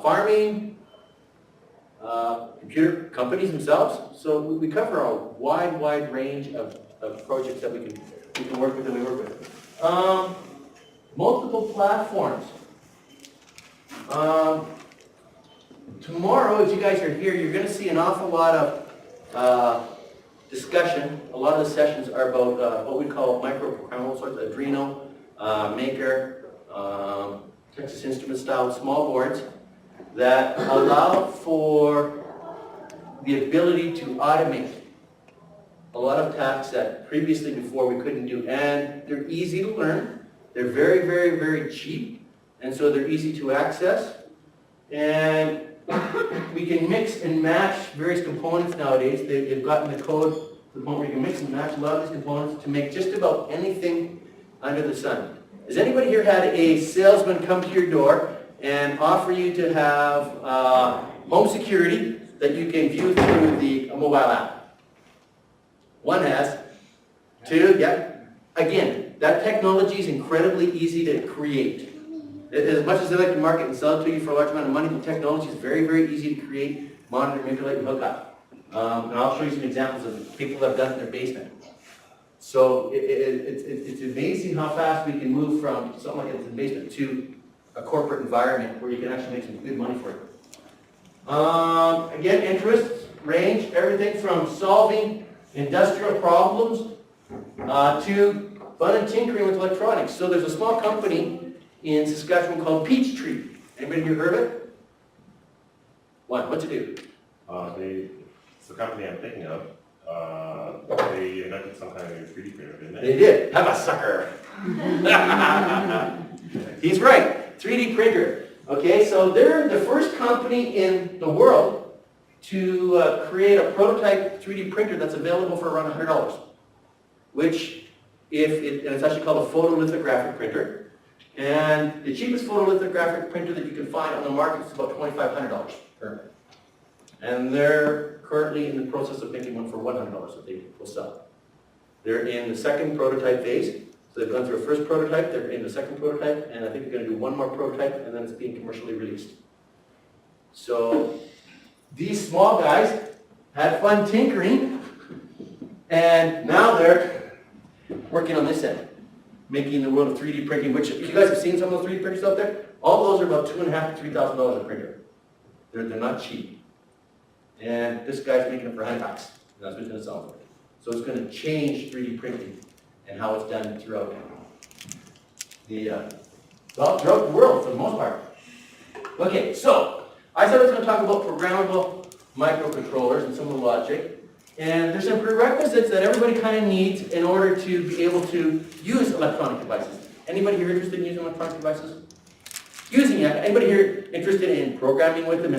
farming, computer companies themselves. So we cover a wide range of projects that we can work with and we work with. Multiple platforms. Tomorrow, as you guys are here, you're going to see an awful lot of discussion. A lot of the sessions are about what we call microprogrammable sorts, Arduino, Maker, Texas Instruments style small boards that allow for the ability to automate a lot of tasks that previously before we couldn't do. And they're easy to learn. They're very cheap. And so they're easy to access. And we can mix and match various components nowadays. They've gotten the code to the point where you can mix and match a lot of these components to make just about anything under the sun. Has anybody here had a salesman come to your door and offer you to have home security that you can view through the mobile app? One has. Two, yeah. Again, that technology is incredibly easy to create. As much as they like to market and sell it to you for a large amount of money, the technology is very easy to create, monitor, manipulate, and hook up. And I'll show you some examples of people that have done it in their basement. So it's amazing how fast we can move from something like it's in the basement to a corporate environment where you can actually make some good money for it. Again, interests range everything from solving industrial problems to fun and tinkering with electronics. So there's a small company in Saskatchewan called Peachtree. Anybody here heard of it? What's it do? It's the company I'm thinking of. They invented some kind of 3D printer, didn't they? They did. Have a sucker. He's right. 3D printer. Okay, so they're the first company in the world to create a prototype 3D printer that's available for around $100. Which, and it's actually called a photolithographic printer. And the cheapest photolithographic printer that you can find on the market is about $2,500 currently. And they're currently in the process of making one for $100 that they will sell. They're in the second prototype phase. So they've gone through a first prototype, they're in the second prototype, and I think they're going to do one more prototype, and then it's being commercially released. So these small guys had fun tinkering, and now they're working on this end, making the world of 3D printing, which if you guys have seen some of those 3D printers out there, all those are about $2,500 to $3,000 a printer. They're not cheap. And this guy's making it for $100, and that's what he's going to sell for. So it's going to change 3D printing and how it's done throughout throughout the world for the most part. Okay, so I said I was going to talk about programmable microcontrollers and some of the logic. And there's some prerequisites that everybody kind of needs in order to be able to use electronic devices. Anybody here interested in using electronic devices? Using it. Anybody here interested in programming with them?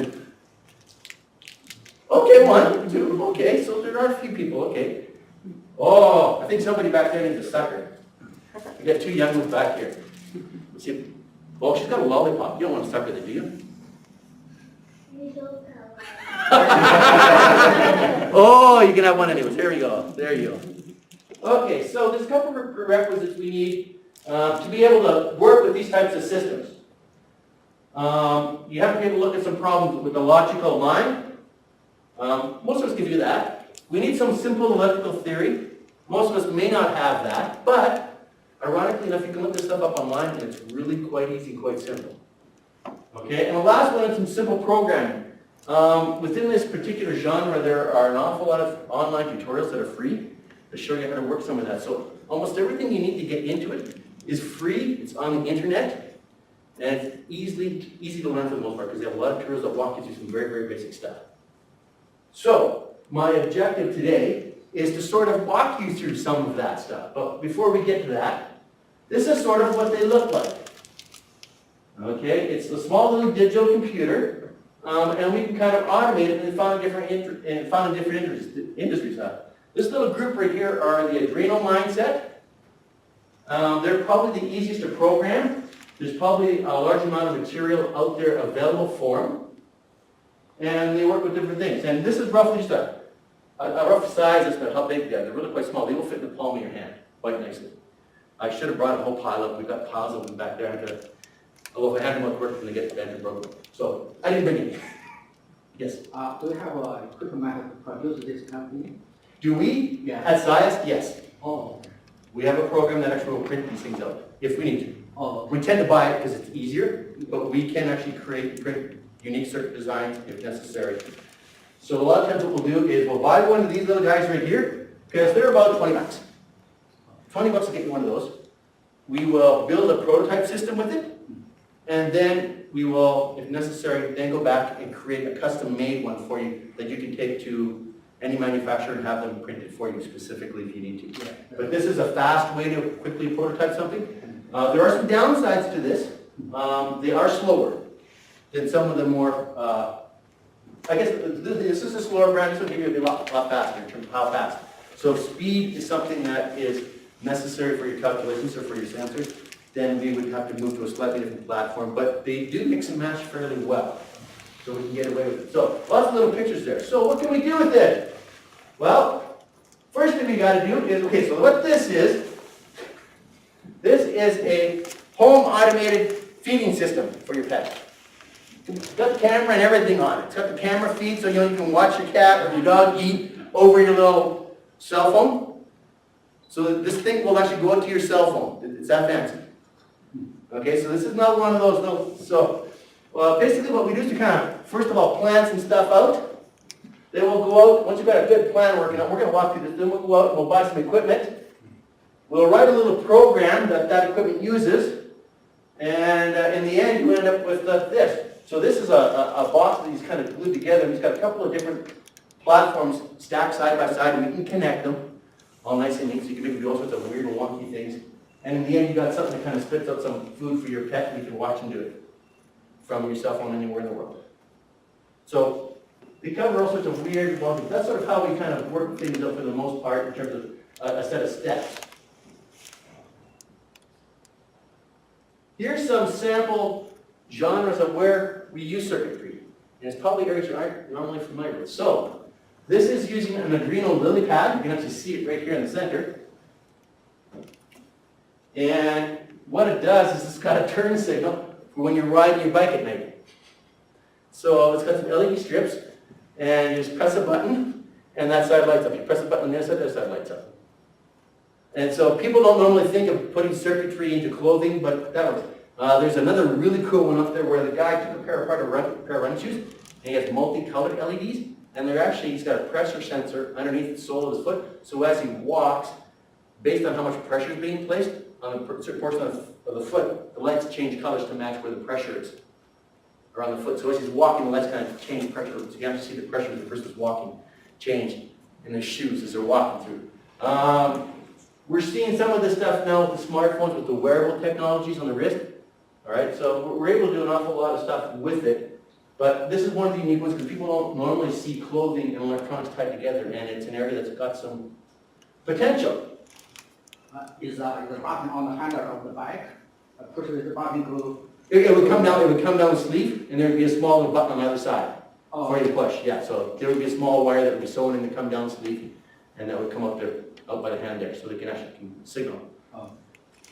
Okay, one, two, okay, so there are a few people, okay. Oh, I think somebody back there needs a sucker. We got two young ones back here. Let's see. Oh, she's got a lollipop. You don't want a sucker, do you? Oh, you can have one anyways. There you go. There you go. Okay, so there's a couple of prerequisites we need to be able to work with these types of systems. You have to be able to look at some problems with the logical line. Most of us can do that. We need some simple electrical theory. Most of us may not have that, but ironically enough, you can look this stuff up online and it's really quite easy, quite simple. Okay, and the last one is some simple programming. Within this particular genre, there are an awful lot of online tutorials that are free to show you how to work some of that. So almost everything you need to get into it is free. It's on the internet, and it's easy to learn for the most part because they have a lot of tutorials that walk you through some very basic stuff. So my objective today is to sort of walk you through some of that stuff. But before we get to that, this is sort of what they look like. Okay, it's a small little digital computer, and we can kind of automate it and found in different industries. This little group right here are the Arduino mindset. They're probably the easiest to program. There's probably a large amount of material out there available for them. And they work with different things. And this is roughly just a rough size. That's about how big they are. They're really quite small. They will fit in the palm of your hand quite nicely. I should have brought a whole pile up. We've got piles of them back there. I'm going to Although if I hand them out, work, then they get bent and broken. So I didn't bring it. Yes. Do you have equipment to produce this company? Do we? Yeah. At SciEst? Yes. Oh, We have a program that actually will print these things out, if we need to. oh, We tend to buy it because it's easier, but we can actually print unique circuit designs if necessary. So a lot of times what we'll do is we'll buy one of these little guys right here, because they're about 20 bucks. 20 bucks to get you one of those. We will build a prototype system with it, and then we will, if necessary, then go back and create a custom-made one for you that you can take to any manufacturer and have them printed for you specifically if you need to. yeah. But this is a fast way to quickly prototype something. There are some downsides to this. They are slower than some of the more, I guess this is a slower brand, this will give you a lot faster in terms of how fast. So if speed is something that is necessary for your calculations or for your sensors, then we would have to move to a slightly different platform, but they do mix and match fairly well. So we can get away with it. So lots of little pictures there. So what can we do with it? Well, first thing we got to do is, okay, so what this is a home automated feeding system for your pet. It's got the camera and everything on it. It's got the camera feed so you can watch your cat or your dog eat over your little cell phone. So that this thing will actually go out to your cell phone. It's that fancy. Okay, so this is not one of those little, so basically what we do is to kind of, first of all, plan some stuff out. Then we'll go out, once you've got a good plan working out, we're going to walk through this, then we'll go out and we'll buy some equipment. We'll write a little program that equipment uses, and in the end you end up with this. So this is a box that he's kind of glued together, and he's got a couple of different platforms stacked side by side, and we can connect them all nice and neat, so you can maybe do all sorts of weird and wonky things. And in the end you got something that kind of spits out some food for your pet, and you can watch him do it from your cell phone anywhere in the world. So they cover all sorts of weird, wonky, that's sort of how we kind of work things out for the most part in terms of a set of steps. Here's some sample genres of where we use circuitry. And it's probably areas you aren't normally familiar with. So, this is using an Arduino lily pad. You can actually see it right here in the center. And what it does is it's got a turn signal for when you're riding your bike at night. So it's got some LED strips, and you just press a button, and that side lights up. You press a button on the other side lights up. And so people don't normally think of putting circuitry into clothing, but that works. There's another really cool one up there where the guy took a pair of running shoes, and he has multicolored LEDs, and he's got a pressure sensor underneath the sole of his foot, so as he walks, based on how much pressure is being placed on a certain portion of the foot, the lights change colors to match where the pressure is around the foot. So as he's walking, the lights kind of change pressure, so you have to see the pressure as the person's walking change in their shoes as they're walking through. We're seeing some of this stuff now with the smartphones, with the wearable technologies on the wrist. All right, so we're able to do an awful lot of stuff with it, but this is one of the unique ones because people don't normally see clothing and electronics tied together, and it's an area that's got some potential. Is the button on the handle of the bike? Push with the button glue. It would come down the sleeve, and there would be a small little button on the other side Oh, for you to push. Yeah, so there would be a small wire that would be sewn in to come down the sleeve, and that would come up there, out by the hand there, so they can actually signal. oh.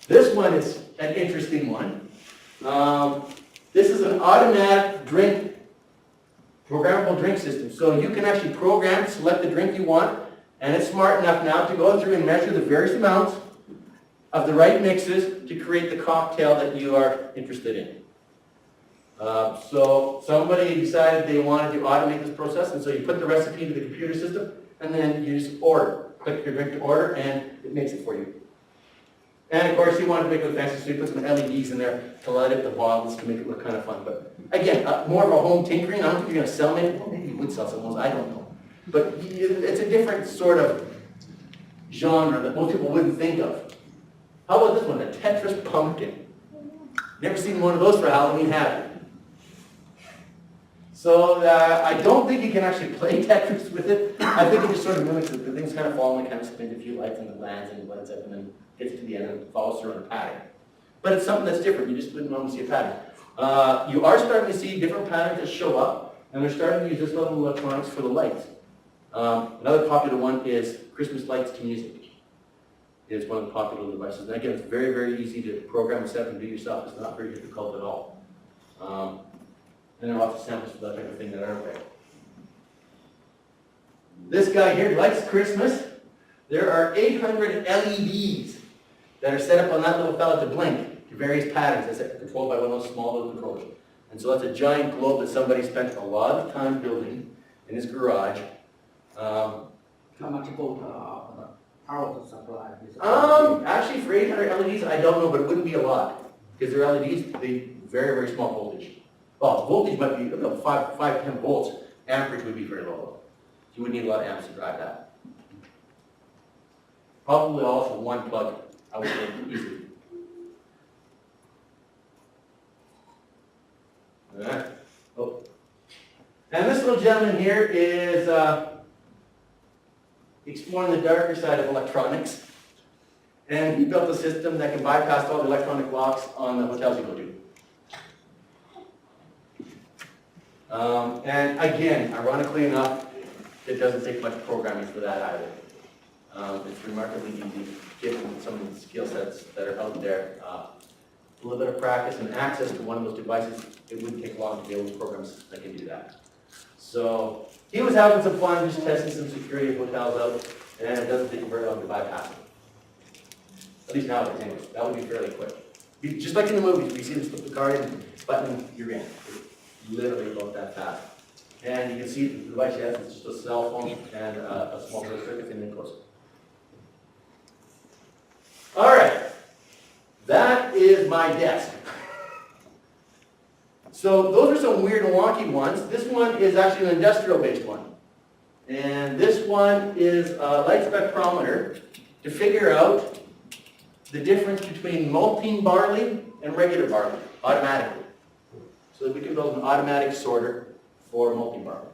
This one is an interesting one. This is an automatic programmable drink system. So you can actually program, select the drink you want, and it's smart enough now to go through and measure the various amounts of the right mixes to create the cocktail that you are interested in. So somebody decided they wanted to automate this process, and so you put the recipe into the computer system, and then you just order. Click your drink to order, and it makes it for you. And of course, you want to make it fancy, so you put some LEDs in there to light up the bottles to make it look kind of fun. But again, more of a home tinkering. I don't think you're going to sell many. Well, maybe you would sell some of those. I don't know. But it's a different sort of genre that most people wouldn't think of. How about this one, a Tetris pumpkin? Never seen one of those for Halloween, have you? So I don't think you can actually play Tetris with it. I think it just sort of mimics it. The things kind of fall and kind of spin a few lights and the lands and lights up and then gets to the end and follows through on a pattern. But it's something that's different. You just wouldn't normally see a pattern. You are starting to see different patterns that show up, and they're starting to use this level of electronics for the lights. Another popular one is Christmas lights to music. is one of the popular devices. And again, it's very, very easy to program and set up and do yourself. It's not very difficult at all. And there are lots of samples for that type of thing that are out there. This guy here likes Christmas. There are 800 LEDs that are set up on that little fella to blink to various patterns that's controlled by one of those small little controllers. And so that's a giant globe that somebody spent a lot of time building in his garage. How much volt for the power supply? Actually for 800 LEDs, I don't know, but it wouldn't be a lot. Because they're LEDs, they very, very small voltage. Well, voltage might be about 5 to 10 volts. Amperage would be very low. You would need a lot of amps to drive that. Probably also one plug, I would say, easily. Alright. Oh. And this little gentleman here is exploring the darker side of electronics. And he built a system that can bypass all the electronic locks on the hotels you go to. And again, ironically enough, it doesn't take much programming for that either. It's remarkably easy given some of the skill sets that are out there. A little bit of practice and access to one of those devices, it wouldn't take long to be able to program that can do that. So he was having some fun just testing some security of hotels out, and it doesn't take very long to bypass them. At least nowadays, anyways. That would be fairly quick. Just like in the movies, we see them slip the card in, button, you're in. It's literally about that fast. And you can see the device he has, it's just a cell phone and a small little circuit and then goes. All right, that is my desk. So those are some weird and wonky ones. This one is actually an industrial-based one. And this one is a light spectrometer to figure out the difference between malting barley and regular barley, automatically. So that we can build an automatic sorter for malting barley.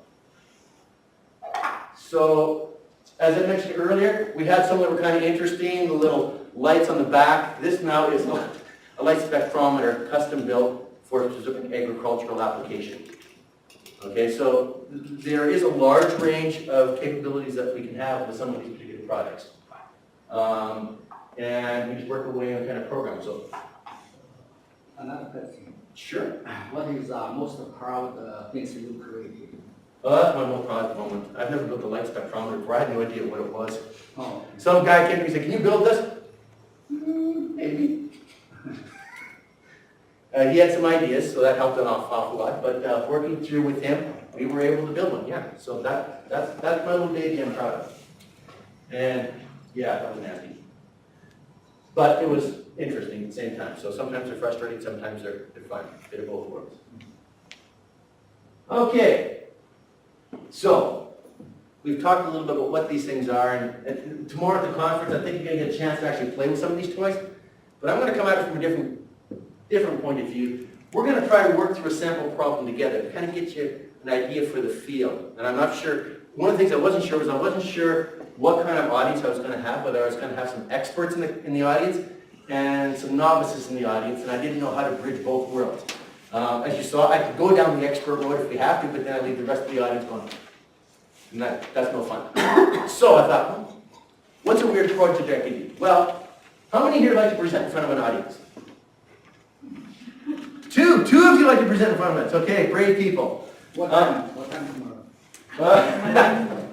So, as I mentioned earlier, we had some that were kind of interesting, the little lights on the back. This now is a light spectrometer, custom built for a specific agricultural application. Okay, so there is a large range of capabilities that we can have with some of these particular products. And we just work away on kind of programs. So, Another question. sure. What is most proud things you created? That's my most proud moment. I've never built a light spectrometer before. I had no idea what it was. Oh. Some guy came to me and said, "Can you build this?" Maybe. He had some ideas, so that helped an awful lot. But working through with him, we were able to build one. Yeah. So that's my little baby I'm proud of. And yeah, that was nasty. But it was interesting at the same time. So sometimes they're frustrating, sometimes they're fun. Bit of both worlds. Okay. So we've talked a little bit about what these things are, and tomorrow at the conference, I think you're going to get a chance to actually play with some of these toys. But I'm going to come at it from a different point of view. We're going to try to work through a sample problem together to kind of get you an idea for the field. And I'm not sure, one of the things I wasn't sure was I wasn't sure what kind of audience I was going to have, whether I was going to have some experts in the audience and some novices in the audience, and I didn't know how to bridge both worlds. As you saw, I could go down the expert road if we have to, but then I leave the rest of the audience going, and that's no fun. So I thought, well, what's a weird project I could do? Well, how many here like to present in front of an audience? Two of you like to present in front of us. Okay, brave people. What time tomorrow?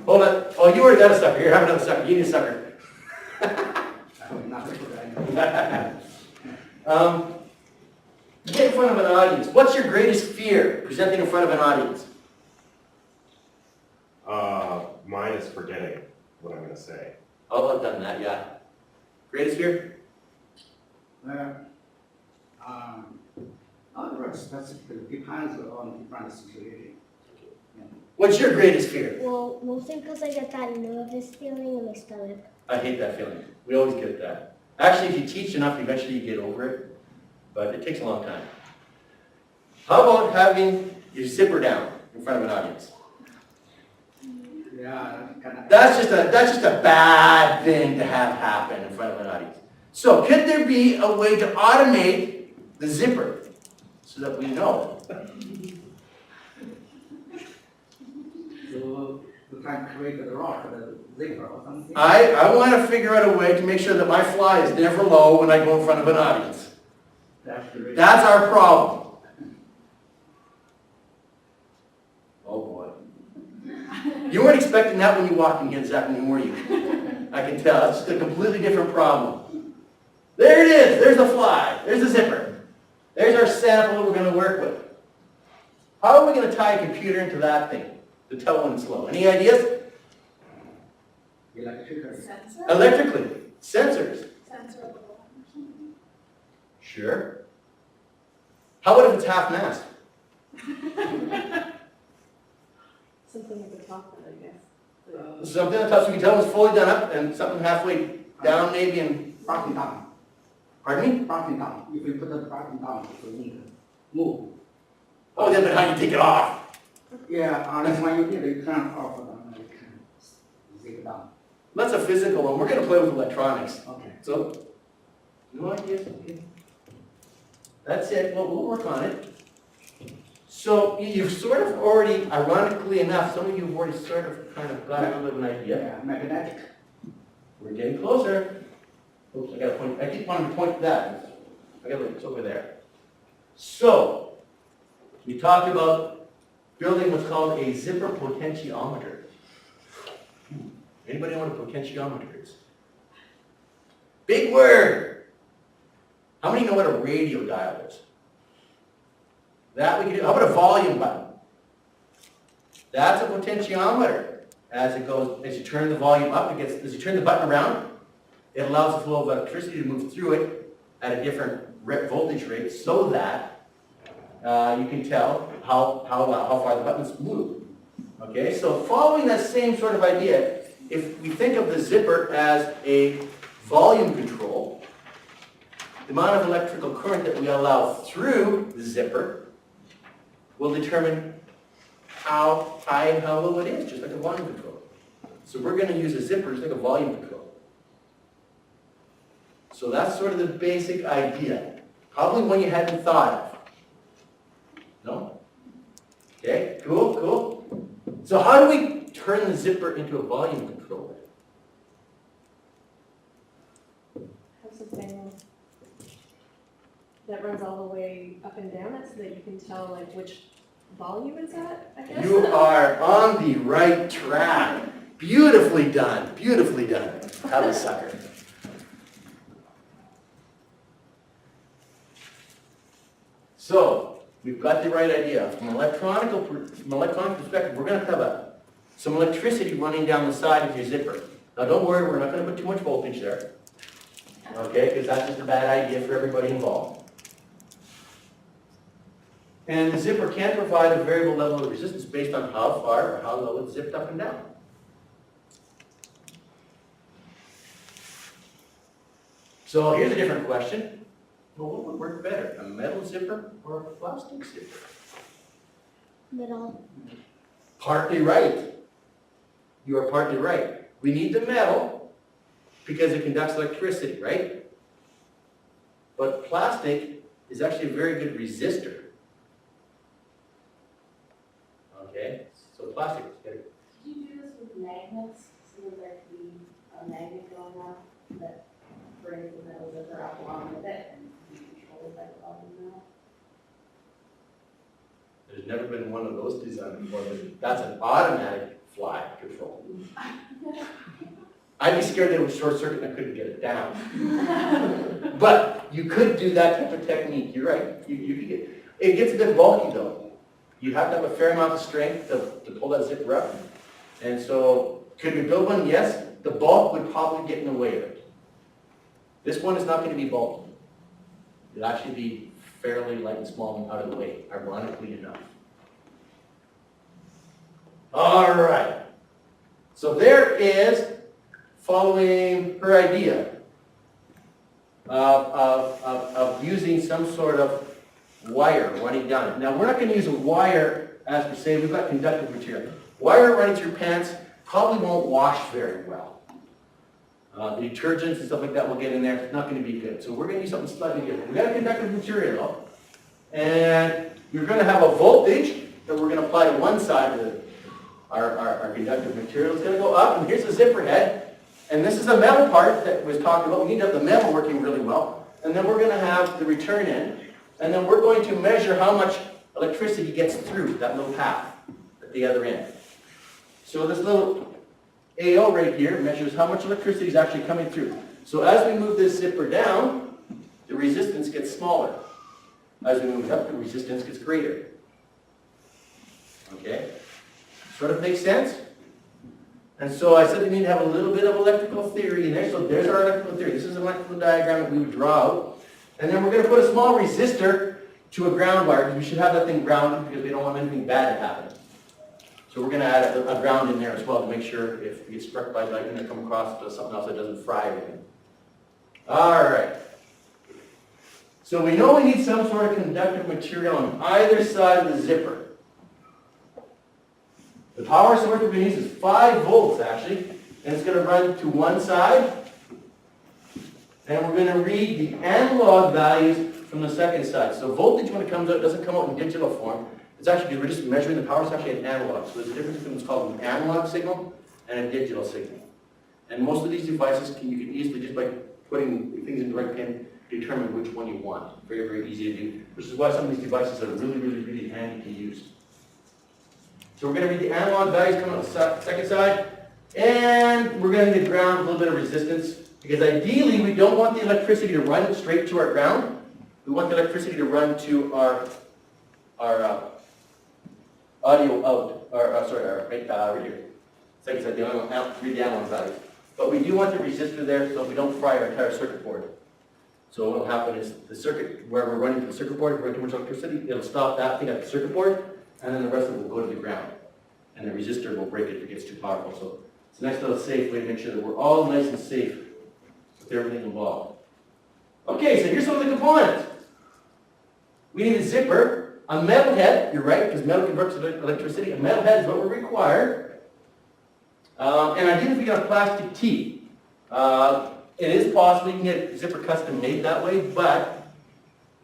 Hold on. Oh, you already got a sucker. Here, have another sucker. You need a sucker. Get in front of an audience. What's your greatest fear presenting in front of an audience? Mine is forgetting what I'm going to say. Oh, I've done that, yeah. Greatest fear? Not very specific, depends on different situation. What's your greatest fear? Well, mostly because I get that nervous feeling in my stomach. I hate that feeling. We always get that. Actually, if you teach enough, eventually you get over it, but it takes a long time. How about having your zipper down in front of an audience? Yeah, That's just a bad thing to have happen in front of an audience. So, could there be a way to automate the zipper so that we know? So You can create the lock, the zipper or something. I want to figure out a way to make sure that my fly is never low when I go in front of an audience. That's the reason. That's our problem. Oh boy. You weren't expecting that when you walked in here this afternoon, were you? I can tell. It's just a completely different problem. There it is. There's the fly. There's the zipper. There's our sample that we're going to work with. How are we going to tie a computer into that thing to tell when it's low? Any ideas? Electricity. Sensor? Electrically. Sensors. Sensor of the line or something? Sure. How about if it's half mast? Something at the top of it, I guess. Something on top so we can tell when it's fully done up and something halfway down maybe and... Button down. Pardon me? Button down. If you put the button down, you need to move. Oh, then how you take it off? Yeah, unless when you did it, you turn off and you can zip down. That's a physical one. We're going to play with electronics. Okay. So, no ideas? Okay. That's it. Well, we'll work on it. So, you've sort of already, ironically enough, some of you have already sort of kind of got a little bit of an idea. Yeah, magnetic. We're getting closer. Oops, I got to point. I keep wanting to point to that. I got to look. It's over there. So, we talked about building what's called a zipper potentiometer. Anybody know what a potentiometer is? Big word. How many know what a radio dial is? That we can do. How about a volume button? That's a potentiometer. As it goes, as you turn the volume up, as you turn the button around, it allows the flow of electricity to move through it at a different voltage rate so that you can tell how far the buttons move. Okay, so following that same sort of idea, if we think of the zipper as a volume control, the amount of electrical current that we allow through the zipper will determine how high and how low it is, just like a volume control. So we're going to use a zipper just like a volume control. So that's sort of the basic idea. Probably one you hadn't thought of. No? Okay, cool, cool. So how do we turn the zipper into a volume control? Have something that runs all the way up and down it so that you can tell like which volume it's at, I guess? You are on the right track. Beautifully done, beautifully done. Have a sucker. So, we've got the right idea. From an electronic perspective, we're going to have some electricity running down the side of your zipper. Now don't worry, we're not going to put too much voltage there. Okay, because that's just a bad idea for everybody involved. And the zipper can provide a variable level of resistance based on how far or how low it's zipped up and down. So here's a different question. Well, what would work better, a metal zipper or a plastic zipper? Middle. Partly right. You are partly right. We need the metal because it conducts electricity, right? But plastic is actually a very good resistor. Okay, so plastic is good. Did you do this with magnets? So that there could be a magnet going on that brings the metal zipper up along with it and you control it by the volume now? There's never been one of those designed before, but that's an automatic fly control. I'd be scared that it would short circuit and I couldn't get it down. But you could do that type of technique. You're right. You could get, it gets a bit bulky though. You have to have a fair amount of strength to pull that zipper up. And so, could we build one? Yes. The bulk would probably get in the way of it. This one is not going to be bulky. It'll actually be fairly light and small and out of the way, ironically enough. All right. So there is, following her idea of using some sort of wire running down it. Now, we're not going to use a wire as per se. We've got conductive material. Wire running through pants probably won't wash very well. The detergents and stuff like that will get in there. It's not going to be good. So we're going to use something slightly different. We've got a conductive material, and you're going to have a voltage that we're going to apply to one side our conductive material is going to go up, and here's the zipper head. And this is the metal part that was talked about. We need to have the metal working really well. And then we're going to have the return end. And then we're going to measure how much electricity gets through that little path at the other end. So this little AO right here measures how much electricity is actually coming through. So as we move this zipper down, the resistance gets smaller. As we move it up, the resistance gets greater. Okay? Sort of makes sense? And so I said we need to have a little bit of electrical theory in there. So there's our electrical theory. This is an electrical diagram that we would draw out. And then we're going to put a small resistor to a ground wire, because we should have that thing grounded because we don't want anything bad to happen. So we're going to add a ground in there as well to make sure if we get struck by lightning or come across something else that doesn't fry everything. All right. So we know we need some sort of conductive material on either side of the zipper. The power source we're going to use is 5 volts actually, and it's going to run to one side. And we're going to read the analog values from the second side. So voltage, when it comes out, doesn't come out in digital form. It's actually, we're just measuring the power, it's actually an analog. So there's a difference between what's called an analog signal and a digital signal. And most of these devices, you can easily, just by putting things in the right pin, determine which one you want. Very, very easy to do, which is why some of these devices are really, really, really handy to use. So we're going to read the analog values coming out the second side, and we're going to ground a little bit of resistance, because ideally we don't want the electricity to run straight to our ground. We want the electricity to run to our audio out, right here. Second side, read the analog values. But we do want the resistor there so we don't fry our entire circuit board. So what will happen is the circuit, where we're running the circuit board, running too much electricity, it'll stop that thing at the circuit board, and then the rest of it will go to the ground. And the resistor will break it if it gets too powerful. So it's a nice little safe way to make sure that we're all nice and safe with everything involved. Okay, so here's some of the components. We need a zipper, a metal head, you're right, because metal converts electricity. A metal head is what we require. And ideally we got a plastic teeth. It is possible you can get zipper custom made that way, but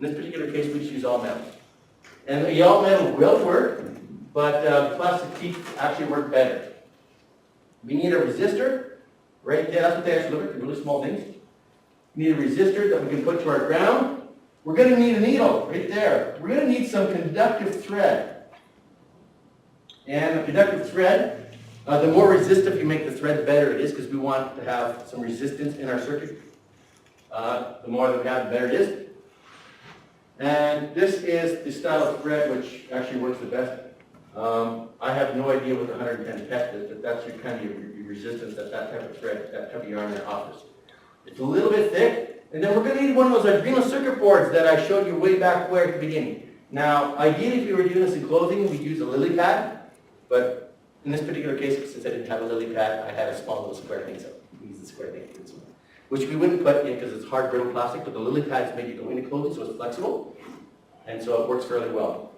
in this particular case we just use all metal. And the all metal will work, but plastic teeth actually work better. We need a resistor, right there, that's what they actually look like, the really small things. We need a resistor that we can put to our ground. We're going to need a needle, right there. We're going to need some conductive thread. And a conductive thread, the more resistive you make the thread, the better it is, because we want to have some resistance in our circuit. The more that we have, the better it is. And this is the style of thread which actually works the best. I have no idea what the 110 pet is, but that's your kind of your resistance that that type of thread, that type of yarn there offers. It's a little bit thick. And then we're going to need one of those Arduino circuit boards that I showed you way back where at the beginning. Now, ideally, if we were doing this in clothing, we'd use a lily pad. But in this particular case, since I didn't have a lily pad, I had a small little square thing, so we use the square thing for this one. Which we wouldn't put in because it's hard, brittle plastic, but the lily pads make it go into clothing, so it's flexible. And so it works fairly well.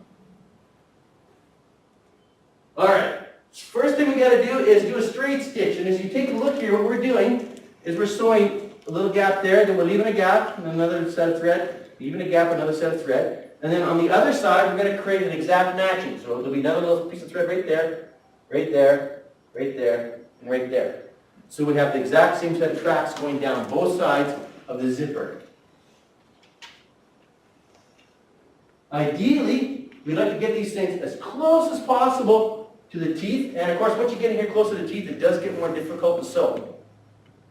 All right. First thing we got to do is do a straight stitch. And as you take a look here, what we're doing is we're sewing a little gap there, then we're leaving a gap, and another set of thread, leaving a gap, another set of thread. And then on the other side, we're going to create an exact matching. So there'll be another little piece of thread right there, right there, right there, and right there. So we have the exact same set of tracks going down both sides of the zipper. Ideally, we like to get these things as close as possible to the teeth. And of course, once you get in here close to the teeth, it does get more difficult to sew.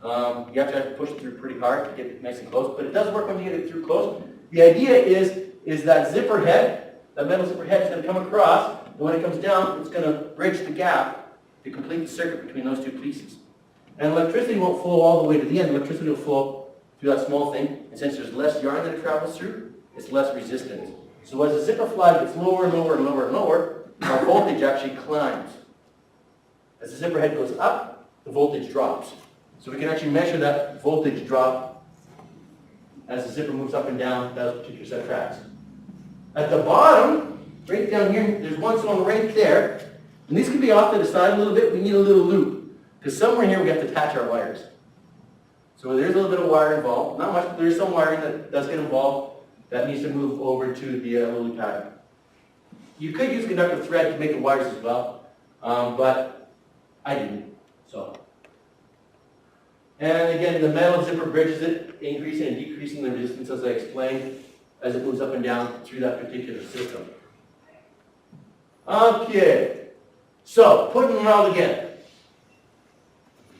You have to push it through pretty hard to get it nice and close, but it does work when you get it through close. The idea is that zipper head, that metal zipper head is going to come across, and when it comes down, it's going to bridge the gap to complete the circuit between those two pieces. And electricity won't flow all the way to the end. Electricity will flow through that small thing, and since there's less yarn that it travels through, it's less resistance. So as the zipper fly gets lower and lower and lower and lower, our voltage actually climbs. As the zipper head goes up, the voltage drops. So we can actually measure that voltage drop as the zipper moves up and down that particular set of tracks. At the bottom, right down here, there's one sewn right there. And these can be off to the side a little bit. We need a little loop. Because somewhere here we have to attach our wires. So there's a little bit of wire involved. Not much, but there's some wiring that does get involved that needs to move over to the lily pad. You could use conductive thread to make the wires as well. but I didn't, so. And again, the metal zipper bridges it, increasing and decreasing the resistance as I explained, as it moves up and down through that particular system. Okay, so putting it all together.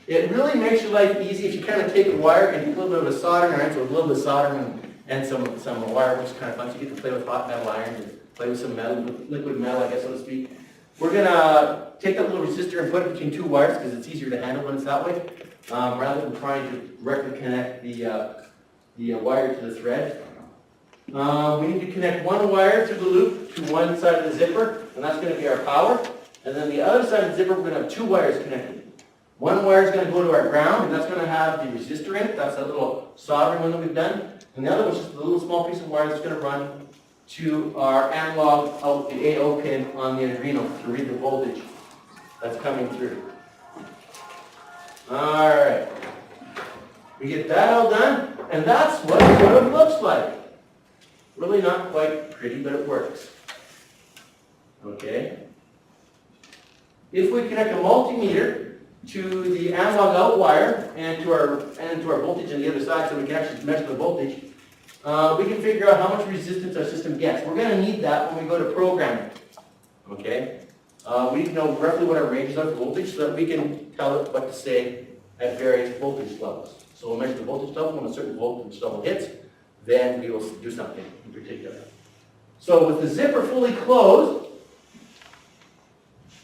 It really makes your life easy if you kind of take a wire and do a little bit of a soldering iron, so a little bit of soldering and some wire, which is kind of fun. So you get to play with hot metal irons and play with some metal, liquid metal, I guess, so to speak. We're gonna take that little resistor and put it between two wires because it's easier to handle when it's that way, rather than trying to directly connect the wire to the thread. We need to connect one wire through the loop to one side of the zipper, and that's going to be our power. And then the other side of the zipper, we're going to have two wires connected. One wire is going to go to our ground, and that's going to have the resistor in it. That's that little soldering one that we've done. And the other one's just a little small piece of wire that's going to run to our analog out the AO pin on the Arduino to read the voltage that's coming through. All right. We get that all done, and that's what it sort of looks like. Really not quite pretty, but it works. Okay. If we connect a multimeter to the analog out wire and to our voltage on the other side, so we can actually measure the voltage, we can figure out how much resistance our system gets. We're going to need that when we go to programming. Okay. We need to know roughly what our ranges are for voltage so that we can tell it what to say at various voltage levels. So we'll measure the voltage level when a certain voltage level hits. Then we will do something in particular. So with the zipper fully closed,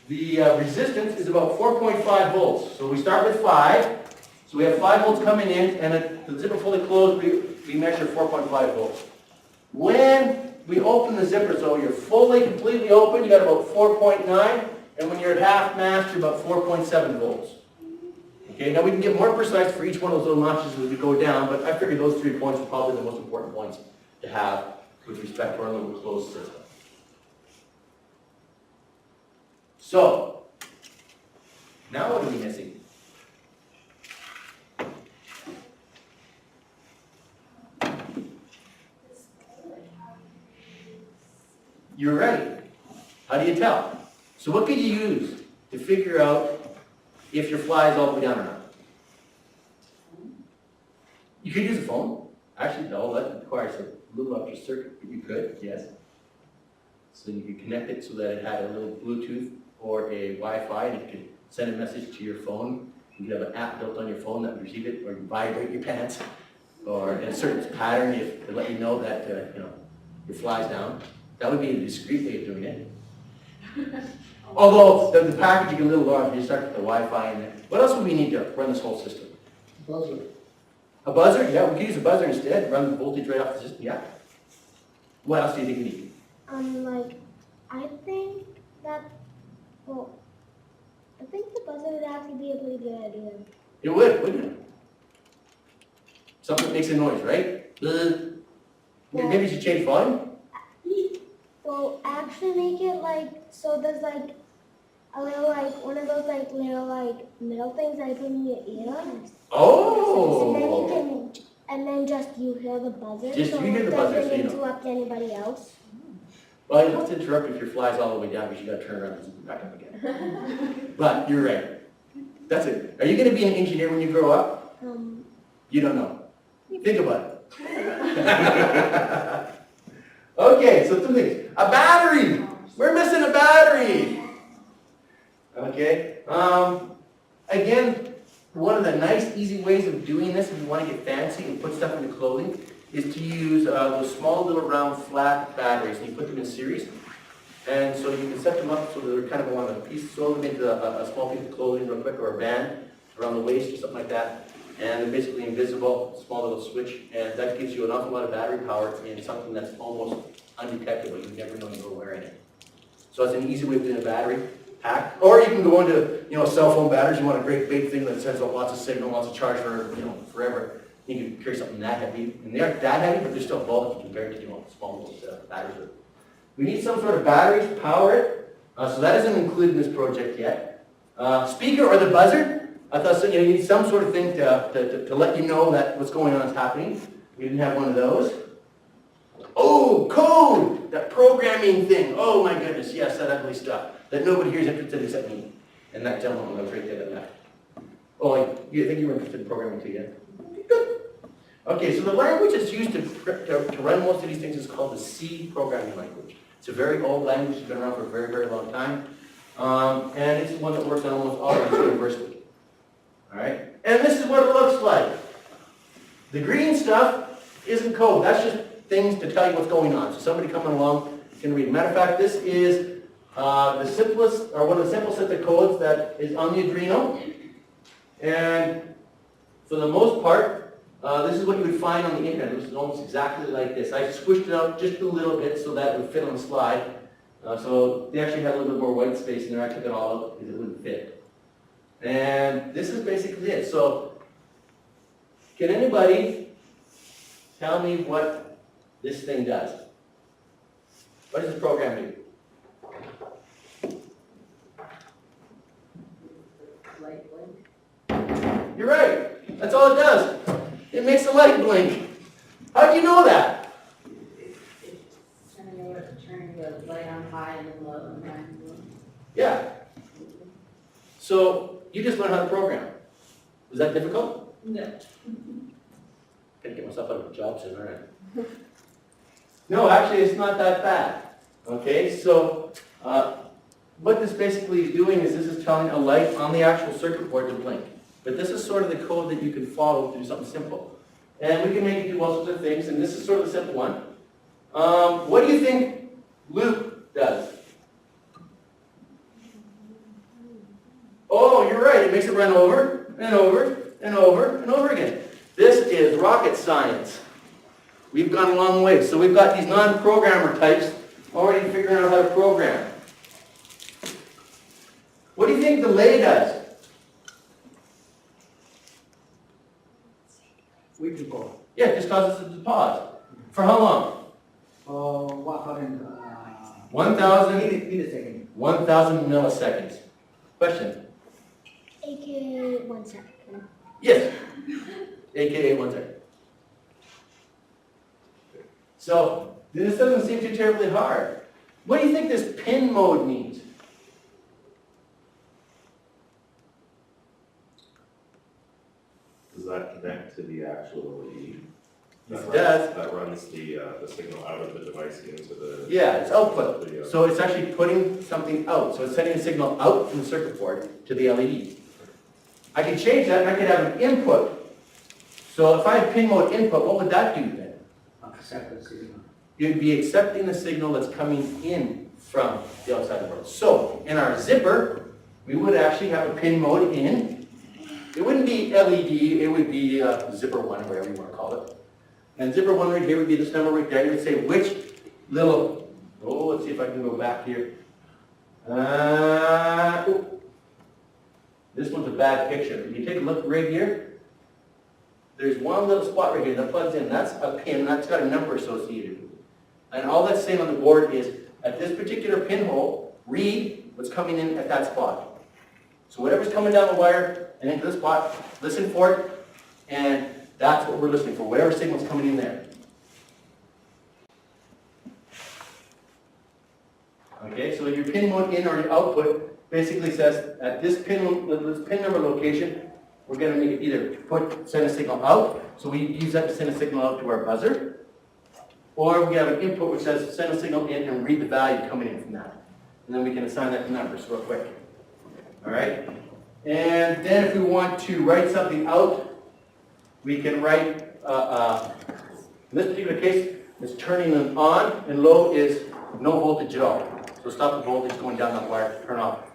the resistance is about 4.5 volts. So we start with 5. So we have 5 volts coming in, and at the zipper fully closed, we measure 4.5 volts. When we open the zipper, so you're fully, completely open, you got about 4.9, and when you're at half mast, you're about 4.7 volts. Okay, now we can get more precise for each one of those little notches as we go down, but I figured those 3 points are probably the most important points to have with respect to our little closed system. So, now what are we missing? You're right. How do you tell? So what could you use to figure out if your fly is all the way down or not? You could use a phone. Actually, no, that requires a little extra circuit, but you could, yes. So you could connect it so that it had a little Bluetooth or a Wi-Fi, and it could send a message to your phone. You could have an app built on your phone that would receive it, or you vibrate your pants, or in a certain pattern to let you know that your fly's down. That would be a discreet way of doing it. Although the packaging a little large, you start with the Wi-Fi in there. What else would we need to run this whole system? Buzzer. A buzzer? Yeah, we could use a buzzer instead. Run the voltage right off the system. Yeah. What else do you think we need? I think that, well, I think the buzzer would actually be a pretty good idea. It would, wouldn't it? Something that makes a noise, right? Maybe you should change volume? Well, actually make it so there's a little one of those little metal things that you put in your ear. Oh! And then you hear the buzzer. Just so you hear the it buzzer, doesn't so you know. interrupt anybody else. Well, you have to interrupt if your fly's all the way down, because you gotta turn around and zoom back up again. But you're right. That's it. Are you gonna be an engineer when you grow up? You don't know. Think about it. Okay, so 2 things. A battery! We're missing a battery! Okay. Again, one of the nice, easy ways of doing this, if you want to get fancy and put stuff into clothing, is to use those small little round flat batteries, and you put them in series. And so you can set them up so that they're kind of on a piece, sew them into a small piece of clothing real quick, or a band around the waist or something like that. And they're basically invisible, small little switch, and that gives you an awful lot of battery power in something that's almost undetectable. You never know you're wearing it. So it's an easy way of doing a battery pack. Or you can go into, cell phone batteries. You want a great big thing that sends out lots of signal, lots of charge for, forever. You can carry something that heavy. And they aren't that heavy, but they're still bulky compared to, small little batteries. We need some sort of batteries to power it. So that isn't included in this project yet. Speaker or the buzzer. I thought you need some sort of thing to let you know that what's going on is happening. We didn't have one of those. Oh, code, that programming thing. Oh my goodness, yes, that ugly stuff that nobody here is interested in except me. And that gentleman that was right there that left. Oh, you think you were interested in programming too, yeah? Good. Okay, so the language that's used to run most of these things is called the C programming language. It's a very old language, it's been around for a very, very long time. And it's the one that works on almost all of universally. All right? And this is what it looks like. The green stuff isn't code, that's just things to tell you what's going on. So somebody coming along can read. Matter of fact, this is the simplest, or one of the simplest sets of codes that is on the Arduino. And for the most part, this is what you would find on the internet. This is almost exactly like this. I squished it out just a little bit so that it would fit on the slide. So they actually had a little bit more white space in there. I took it all out because it wouldn't fit. And this is basically it. So can anybody tell me what this thing does? What does this program do? Light blink. You're right. That's all it does. It makes the light blink. How do you know that? It's turning the light on high and then low and high and low. Yeah. So you just learned how to program. Was that difficult? No. Gotta get myself out of a job soon, all right. No, actually, it's not that bad. Okay, so what this basically is doing is this is telling a light on the actual circuit board to blink. But this is sort of the code that you can follow to do something simple. And we can make it do all sorts of things, and this is sort of a simple one. What do you think loop does? Oh, you're right, it makes it run over, and over, and over, and over again. This is rocket science. We've gone a long way. So we've got these non-programmer types already figuring out how to program. What do you think delay does? We can go. Yeah, it just causes it to pause. For how long? 1,000 millisecond. 1,000 milliseconds. Question? AKA 1 second. Yes. AKA 1 second. So, this doesn't seem too terribly hard. What do you think this pin mode means? Does that connect to the actual LED? It does. That runs the signal out of the device into the... Yeah, it's output. Video. So it's actually putting something out. So it's sending a signal out from the circuit board to the LED. I can change that and I could have an input. So if I had pin mode input, what would that do then? Accept the signal. You'd be accepting the signal that's coming in from the outside of the board. So in our zipper, we would actually have a pin mode in. It wouldn't be LED, it would be zipper 1 or whatever you want to call it. And zipper 1 right here would be this number right there. You would say which little, oh, let's see if I can go back here. This one's a bad picture. If you take a look right here, there's one little spot right here that plugs in. That's a pin, that's got a number associated with it. And all that's saying on the board is, at this particular pinhole, read what's coming in at that spot. So whatever's coming down the wire and into the spot, listen for it, and that's what we're listening for, whatever signal's coming in there. Okay, so your pin mode in or your output basically says at this pin number location, we're going to either send a signal out, so we use that to send a signal out to our buzzer, or we have an input which says send a signal in and read the value coming in from that. And then we can assign that to numbers real quick. All right? And then if we want to write something out, we can write, in this particular case, it's turning it on, and low is no voltage at all. So stop the voltage going down that wire, turn off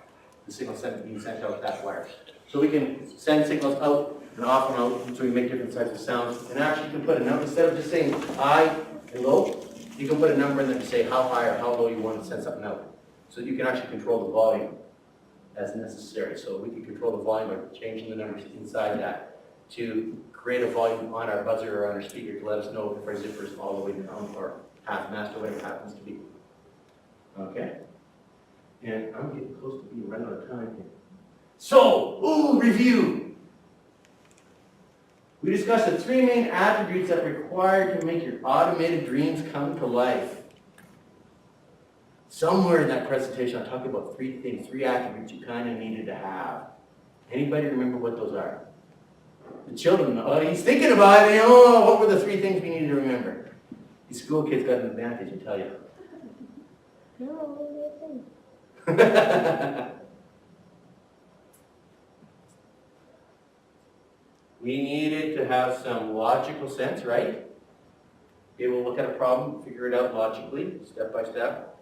the signal being sent out that wire. So we can send signals out and off and out, so we make different types of sounds. And actually you can put a number, instead of just saying high and low, you can put a number in there to say how high or how low you want to send something out. So you can actually control the volume as necessary. So we can control the volume by changing the numbers inside that to create a volume on our buzzer or on our speaker to let us know if our zipper is all the way down or half mast or whatever it happens to be. Okay? And I'm getting close to being running out of time here. So, review. We discussed the 3 main attributes that are required to make your automated dreams come to life. Somewhere in that presentation, I talked about 3 things, 3 attributes you kind of needed to have. Anybody remember what those are? The children, oh, he's thinking about it, oh, what were the 3 things we needed to remember? These school kids got an advantage, I tell you. No, what do you think? We needed to have some logical sense, right? Be able to look at a problem, figure it out logically, step by step.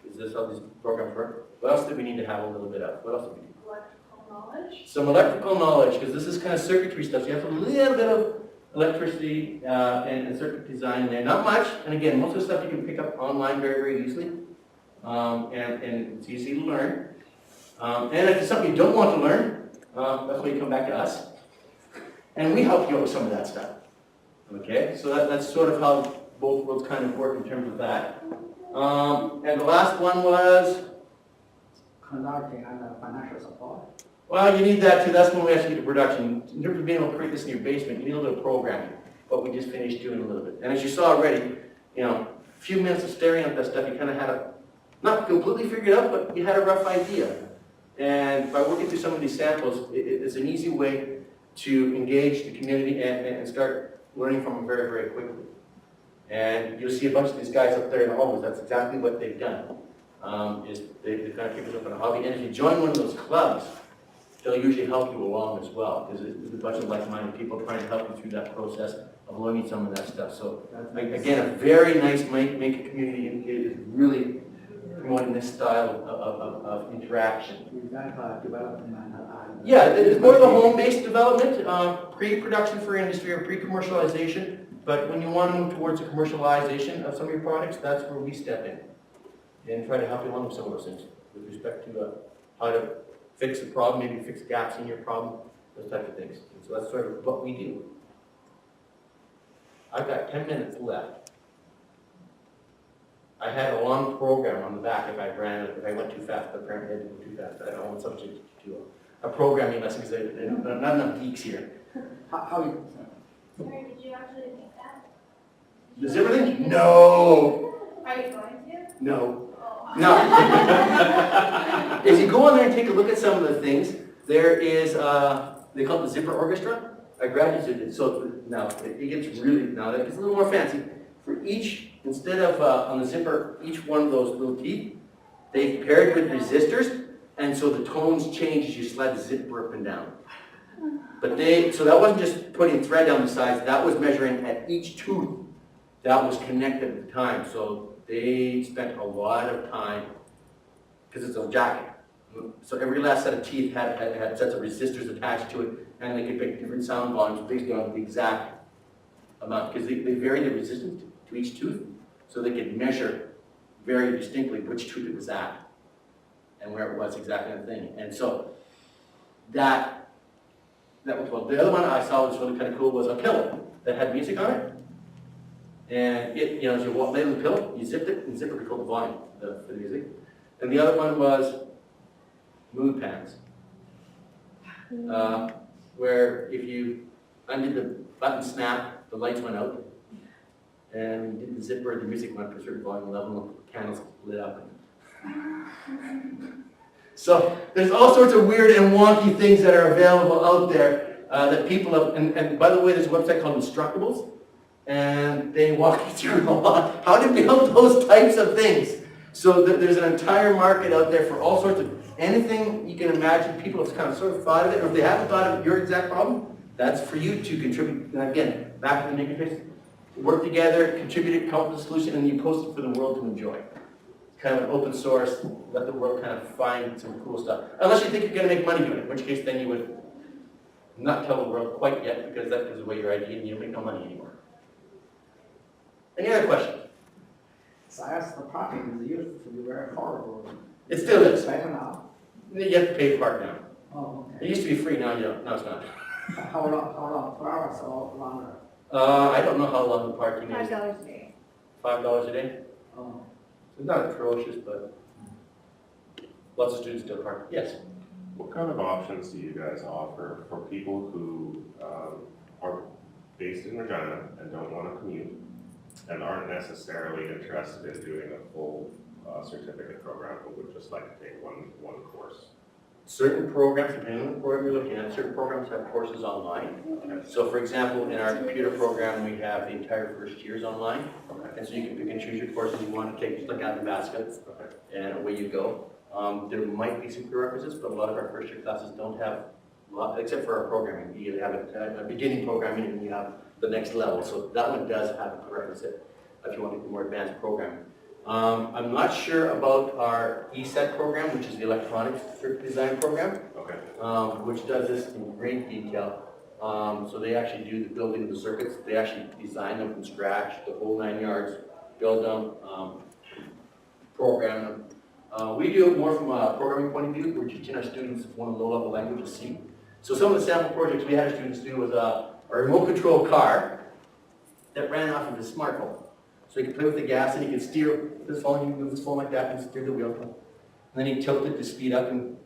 Is this how these programs work? What else do we need to have a little bit of? What else do we need? Electrical knowledge. Some electrical knowledge, because this is kind of circuitry stuff. So you have a little bit of electricity and circuit design in there. Not much, and again, most of the stuff you can pick up online very, very easily. And it's easy to learn. And if it's something you don't want to learn, that's why you come back to us. And we help you out with some of that stuff. Okay, so that's sort of how both worlds kind of work in terms of that. And the last one was, Consulting and financial support. well, you need that too. That's when we actually get to production. In terms of being able to create this in your basement, you need a little bit of programming. What we just finished doing a little bit. And as you saw already, you know, a few minutes of staring at that stuff, you kind of had a, not completely figured out, but you had a rough idea. And by working through some of these samples, it's an easy way to engage the community and start learning from them very, very quickly. And you'll see a bunch of these guys up there in the hallways, that's exactly what they've done. Is they kind of pick it up on a hobby. And if you join one of those clubs, they'll usually help you along as well, because there's a bunch of like-minded people trying to help you through that process of learning some of that stuff. So again, a very nice maker community is really promoting this style of interaction. Is that development and Yeah, it's more of a home-based development, pre-production for industry or pre-commercialization. But when you want to move towards the commercialization of some of your products, that's where we step in and try to help you along with some of those things with respect to how to fix a problem, maybe fix gaps in your problem, those types of things. And so that's sort of what we do. I've got 10 minutes left. I had a long program on the back if I went too fast, but apparently I didn't go too fast. I don't want subject to a programming lesson because there are not enough geeks here. how you, Sorry, did you actually make that? Does everything? No. Are you going to? No. Oh. No. If you go on there and take a look at some of the things, there is, they call it the Zipper Orchestra. I graduated, so now it gets really, now that gets a little more fancy. For each, instead of on the zipper, each one of those little teeth, they've paired with resistors, and so the tones change as you slide the zipper up and down. But so that wasn't just putting thread down the sides, that was measuring at each tooth that was connected at the time. So they spent a lot of time, because it's a jacket. So every last set of teeth had sets of resistors attached to it, and they could pick different sound volumes based on the exact amount, because they vary the resistance to each tooth, so they could measure very distinctly which tooth it was at, and where it was exactly the thing. And so that was one. The other one I saw was really kind of cool was a pillow that had music on it. And it, as you lay on the pillow, you zipped it, and zipper controlled the volume for the music. And the other one was mood pans, where if you undid the button snap, the lights went out. And you did the zipper, the music went to a certain volume level, the candles lit up. So there's all sorts of weird and wonky things that are available out there that people have, and by the way, there's a website called Instructables, and they walk you through a lot how to build those types of things. So there's an entire market out there for all sorts of, anything you can imagine. People have kind of sort of thought of it, or if they haven't thought of your exact problem, that's for you to contribute. And again, back to the Makerspace, work together, contribute it, come up with a solution, and you post it for the world to enjoy. Kind of an open source, let the world kind of find some cool stuff. Unless you think you're going to make money doing it, in which case then you would not tell the world quite yet, because that gives away your idea and you don't make no money anymore. Any other questions? science, the parking is used to be very horrible. It still is. Better now? You have to pay to park now. Oh, It okay. used to be free, now you don't. Now it's not. How long, 4 hours or longer? I don't know how long the parking is. $5 a day. $5 a day? Oh. It's not atrocious, but lots of students still park. Yes? What kind of options do you guys offer for people who are based in Regina and don't want to commute and aren't necessarily interested in doing a full certificate program, but would just like to take one course. Certain programs, depending on the program you're looking at, certain programs have courses online. So for example, in our computer program, we have the entire first years online. And so you can pick and choose your courses you want to take, just like out of the basket, and away you go. There might be some prerequisites, but a lot of our first year classes don't have, except for our programming. You have a beginning programming and you have the next level. So that one does have a prerequisite if you want to do more advanced programming. I'm not sure about our ESET program, which is the electronics circuit design program, which does this in great detail. So they actually do the building of the circuits. They actually design them from scratch, the whole 9 yards, build them, program them. We do it more from a programming point of view. We're teaching our students one low-level language, C. So some of the sample projects we had our students do was a remote control car that ran off of his smartphone. So you can play with the gas and you can steer this phone, you can move this phone like that and steer the wheel. And then you tilt it to speed up and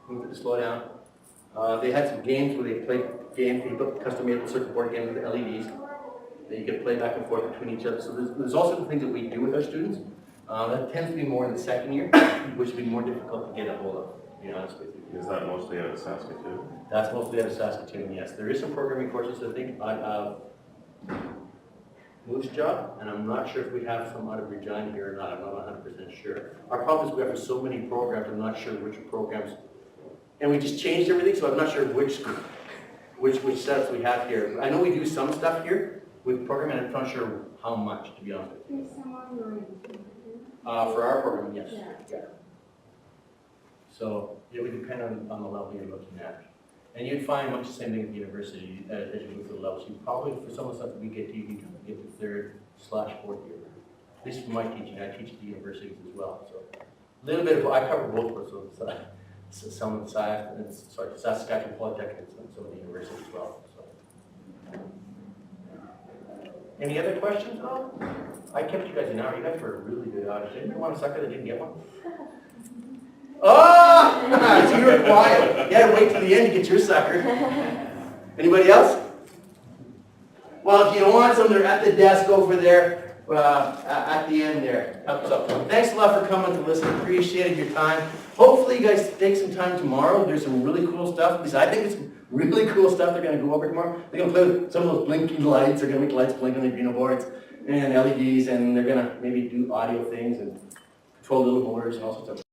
move it to slow down. They had some games where they played games, they built custom-made circuit board games with LEDs that you could play back and forth between each other. So there's also the things that we do with our students. That tends to be more in the second year, which would be more difficult to get a hold of, to be honest with you. Is that mostly out of Saskatoon? That's mostly out of Saskatoon, yes. There is some programming courses, I think, Moose Job, and I'm not sure if we have some out of Regina here or not. I'm not 100% sure. Our problem is we have so many programs, I'm not sure which programs, and we just changed everything, so I'm not sure which setups we have here. I know we do some stuff here with programming, and I'm not sure how much, to be honest with you. There's some online. For our program, yes. Yeah. So it would depend on the level you're looking at. And you'd find much the same thing at the university as you move through the levels. You probably, for some of the stuff that we get to, you can get to 3rd/4th year. At least for my teaching, I teach at the universities as well. So a little bit of, I cover both parts of so some of the Saskatchewan Polytechnic and some of the universities as well. So. Any other questions at all? I kept you guys an hour. You guys were a really good audience. Anybody want a sucker that didn't get one? Oh! So you were quiet. You had to wait till the end to get your sucker. Anybody else? Well, if you want some, they're at the desk over there, at the end there. So, thanks a lot for coming to listen. Appreciated your time. Hopefully you guys take some time tomorrow. There's some really cool stuff. At least I think it's really cool stuff they're going to go over tomorrow. They're going to play with some of those blinking lights. They're going to make lights blink on the Arduino boards and LEDs, and they're going to maybe do audio things and control little motors and all sorts of stuff.